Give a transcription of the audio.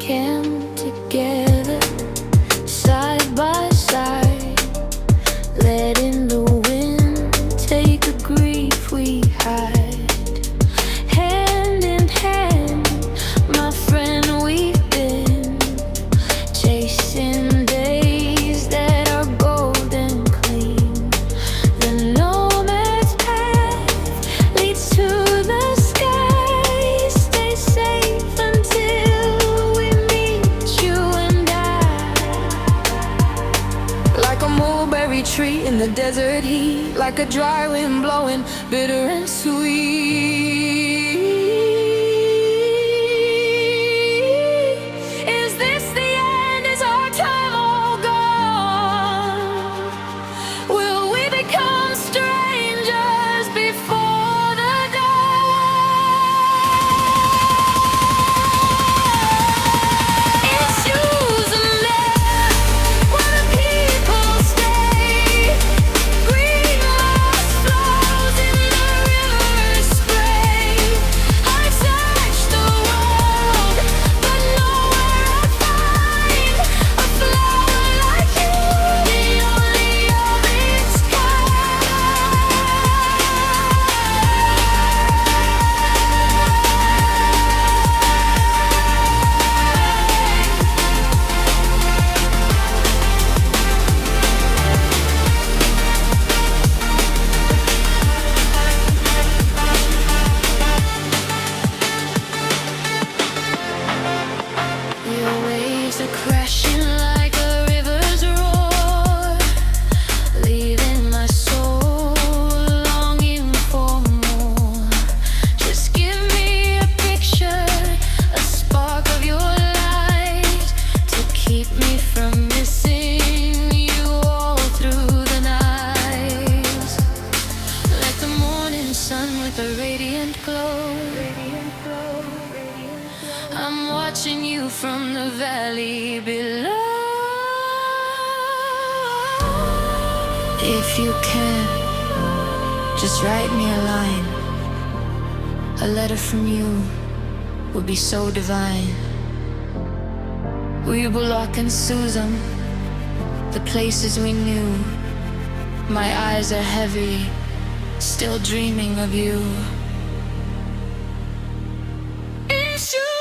camp together, side by side, letting the wind take the grief we hide. Hand in hand, my friend, we've been chasing days that are golden clean. The nomad's path leads to the sky. Stay safe until we meet you and I. Like a mulberry tree in the desert heat, like a dry wind blowing bitter and sweet. Is this the end? Is our time all gone? Will we become strangers before the dawn? It's shoes and left where the people stay. Green moss flows in the river's spray. I've searched the world, but nowhere I find a flower like you, the only of its kind. Your waves are crashing like a river's roar, leaving my soul longing for more. Just give me a picture, a spark of your light, to keep me from missing you all through the night. Like the morning sun with a radiant glow, I'm watching you from the valley below. If you can, just write me a line. A letter from you would be so divine. Uyubulak and Susan, the places we knew. My eyes are heavy, still dreaming of you. It's you.